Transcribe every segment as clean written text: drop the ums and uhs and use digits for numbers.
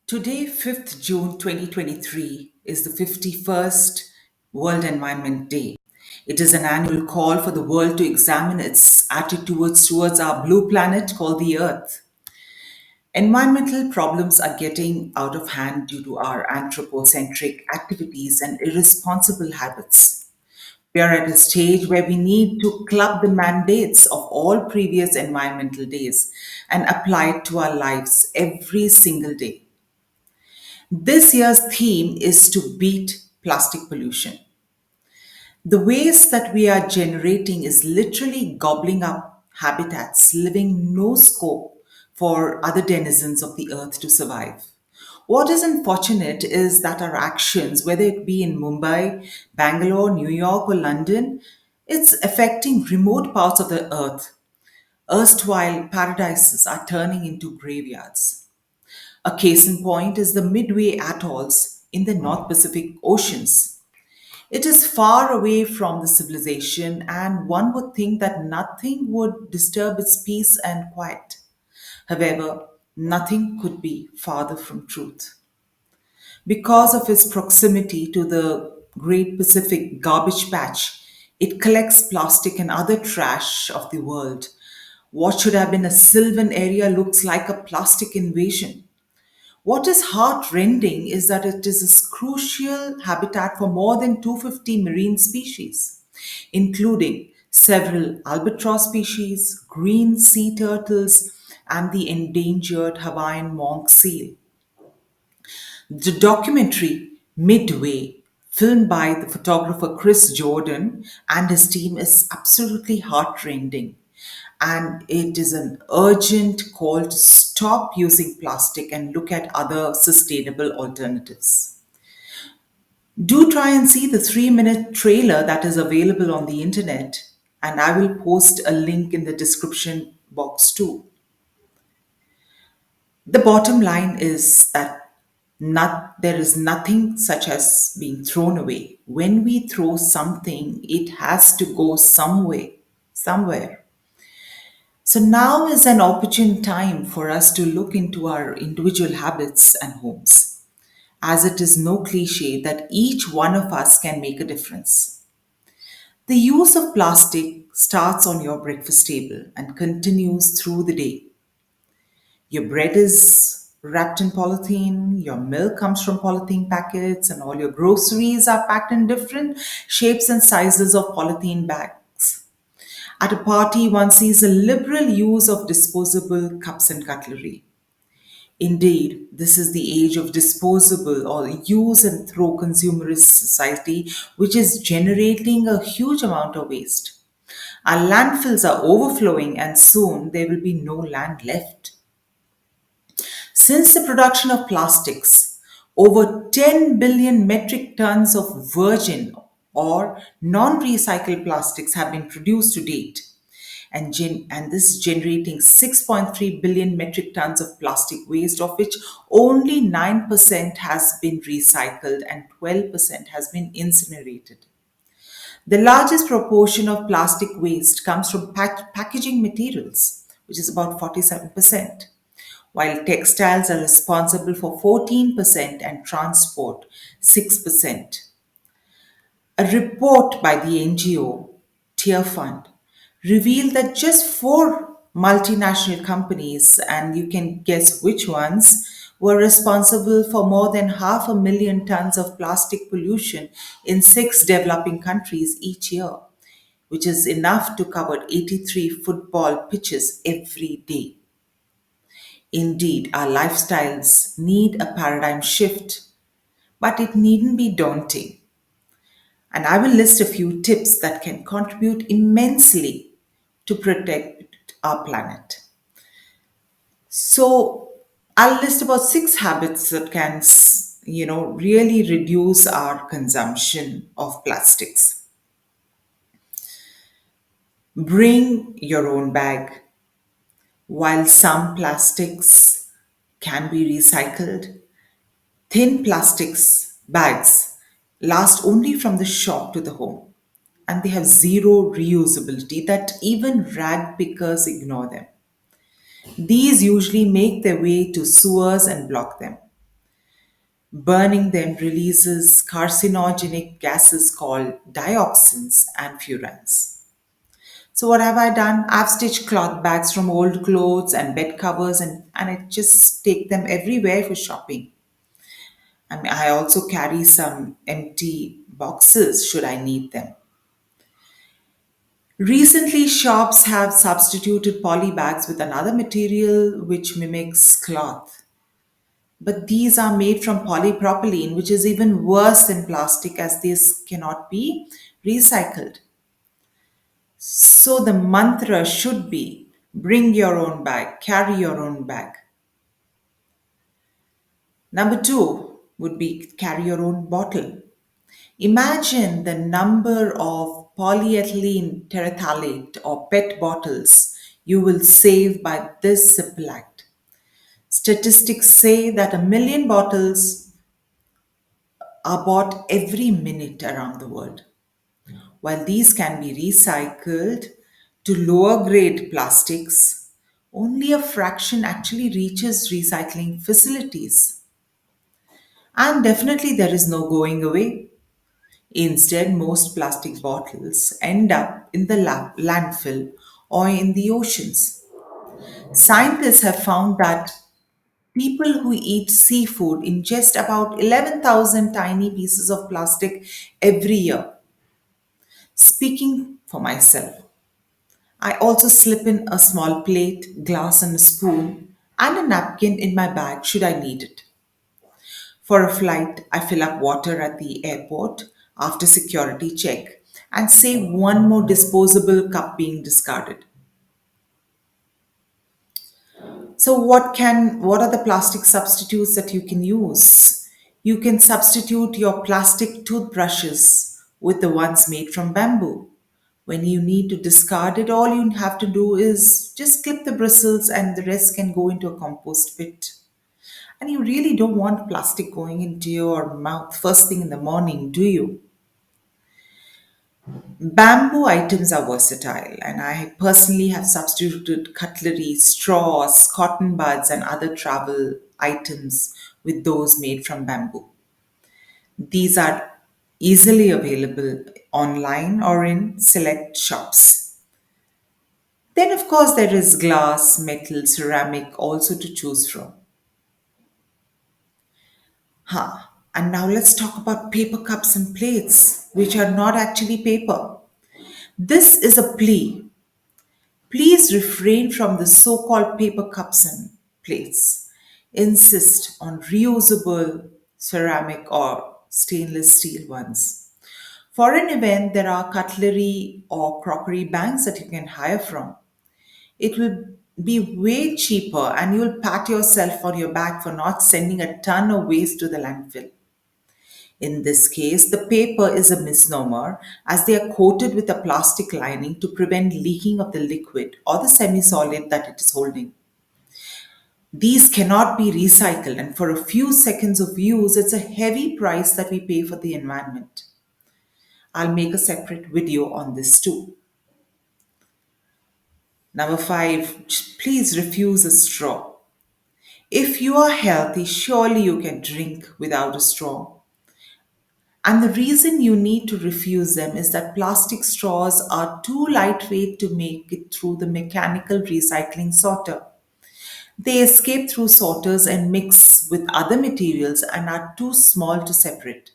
Today, 5th June 2023, is the 51st World Environment Day. It is an annual call for the world to examine its attitudes towards our blue planet called the Earth. Environmental problems are getting out of hand due to our anthropocentric activities and irresponsible habits. We are at a stage where we need to club the mandates of all previous environmental days and apply it to our lives every single day. This year's theme is to beat plastic pollution. The waste that we are generating is literally gobbling up habitats, leaving no scope for other denizens of the earth to survive. What is unfortunate is that our actions, whether it be in Mumbai, Bangalore, New York, or London, it's affecting remote parts of the earth. Erstwhile paradises are turning into graveyards. A case in point is the Midway atolls in the North Pacific Oceans. It is far away from the civilization, and one would think that nothing would disturb its peace and quiet. However, nothing could be farther from truth. Because of its proximity to the Great Pacific Garbage Patch, it collects plastic and other trash of the world. What should have been a sylvan area looks like a plastic invasion. What is heart-rending is that it is a crucial habitat for more than 250 marine species, including several albatross species, green sea turtles, and the endangered Hawaiian monk seal. The documentary Midway, filmed by the photographer Chris Jordan and his team, is absolutely heartrending. And it is an urgent call to stop using plastic and look at other sustainable alternatives. Do try and see the 3-minute trailer that is available on the internet, and I will post a link in the description box too. The bottom line is that there is nothing such as being thrown away. When we throw something, it has to go somewhere. So now is an opportune time for us to look into our individual habits and homes, as it is no cliche that each one of us can make a difference. The use of plastic starts on your breakfast table and continues through the day. Your bread is wrapped in polythene, your milk comes from polythene packets, and all your groceries are packed in different shapes and sizes of polythene bags. At a party, one sees a liberal use of disposable cups and cutlery. Indeed, this is the age of disposable or use and throw consumerist society, which is generating a huge amount of waste. Our landfills are overflowing, and soon there will be no land left. Since the production of plastics, over 10 billion metric tons of virgin or non recycled plastics have been produced to date, and this is generating 6.3 billion metric tons of plastic waste, of which only 9% has been recycled and 12% has been incinerated. The largest proportion of plastic waste comes from packaging materials, which is about 47%, while textiles are responsible for 14% and transport 6%. A report by the NGO Tier Fund revealed that just four multinational companies, and you can guess which ones, were responsible for more than 500,000 tons of plastic pollution in six developing countries each year, which is enough to cover 83 football pitches every day. Indeed, our lifestyles need a paradigm shift, but it needn't be daunting. And I will list a few tips that can contribute immensely to protect our planet. So, I'll list about 6 habits that can, really reduce our consumption of plastics. Bring your own bag. While some plastics can be recycled, thin plastics bags last only from the shop to the home, and they have zero reusability that even rag pickers ignore them. These usually make their way to sewers and block them. Burning them releases carcinogenic gases called dioxins and furans. So, what have I done? I've stitched cloth bags from old clothes and bed covers, and I just take them everywhere for shopping. I mean, I also carry some empty boxes should I need them. Recently, shops have substituted poly bags with another material which mimics cloth. But these are made from polypropylene, which is even worse than plastic as this cannot be recycled. So the mantra should be bring your own bag, carry your own bag. Number two would be carry your own bottle. Imagine the number of polyethylene terephthalate or PET bottles you will save by this simple act. Statistics say that 1 million bottles are bought every minute around the world. While these can be recycled to lower grade plastics, only a fraction actually reaches recycling facilities. And definitely, there is no going away. Instead, most plastic bottles end up in the landfill or in the oceans. Scientists have found that people who eat seafood ingest about 11,000 tiny pieces of plastic every year. Speaking for myself, I also slip in a small plate, glass, and a spoon, and a napkin in my bag should I need it. For a flight, I fill up water at the airport after security check and save one more disposable cup being discarded. So what are the plastic substitutes that you can use? You can substitute your plastic toothbrushes with the ones made from bamboo. When you need to discard it, all you have to do is just clip the bristles and the rest can go into a compost pit. And you really don't want plastic going into your mouth first thing in the morning, do you? Bamboo items are versatile, and I personally have substituted cutlery, straws, cotton buds, and other travel items with those made from bamboo. These are easily available online or in select shops. Then, of course, there is glass, metal, ceramic also to choose from. Huh. And now let's talk about paper cups and plates, which are not actually paper. This is a plea. Please refrain from the so called paper cups and plates. Insist on reusable ceramic or stainless steel ones. For an event, there are cutlery or crockery banks that you can hire from. It will be way cheaper and you'll pat yourself on your back for not sending a ton of waste to the landfill. In this case, the paper is a misnomer as they are coated with a plastic lining to prevent leaking of the liquid or the semi solid that it is holding. These cannot be recycled, and for a few seconds of use, it's a heavy price that we pay for the environment. I'll make a separate video on this too. Number five, please refuse a straw. If you are healthy, surely you can drink without a straw. And the reason you need to refuse them is that plastic straws are too lightweight to make it through the mechanical recycling sorter. They escape through sorters and mix with other materials and are too small to separate.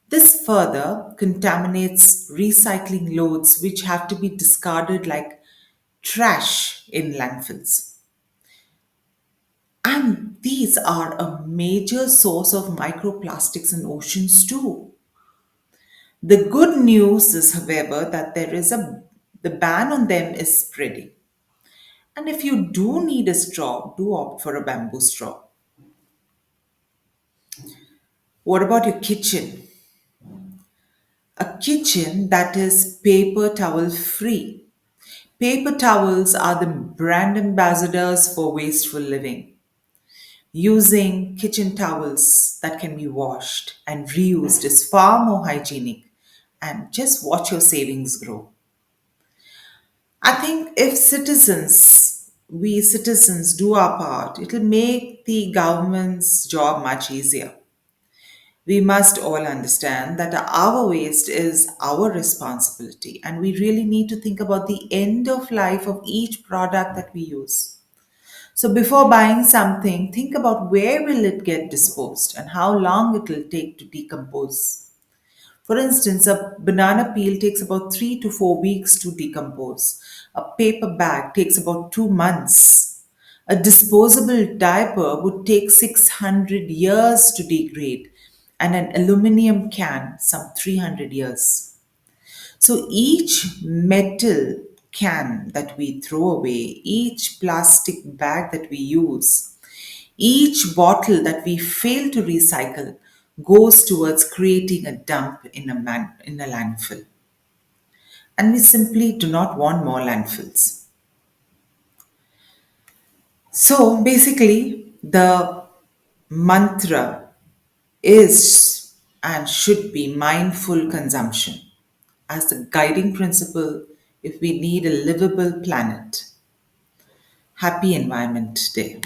This further contaminates recycling loads, which have to be discarded like trash in landfills. And these are a major source of microplastics in oceans too. The good news is, however, that the ban on them is spreading. And if you do need a straw, do opt for a bamboo straw. What about your kitchen? A kitchen that is paper towel free. Paper towels are the brand ambassadors for wasteful living. Using kitchen towels that can be washed and reused is far more hygienic. And just watch your savings grow. I think if we citizens do our part, it'll make the government's job much easier. We must all understand that our waste is our responsibility, and we really need to think about the end of life of each product that we use. So before buying something, think about where will it get disposed and how long it will take to decompose. For instance, a banana peel takes about 3 to 4 weeks to decompose. A paper bag takes about 2 months. A disposable diaper would take 600 years to degrade, and an aluminum can some 300 years. So each metal can that we throw away, each plastic bag that we use, each bottle that we fail to recycle goes towards creating a dump in a landfill. And we simply do not want more landfills. So basically, the mantra is and should be mindful consumption as the guiding principle if we need a livable planet. Happy Environment Day.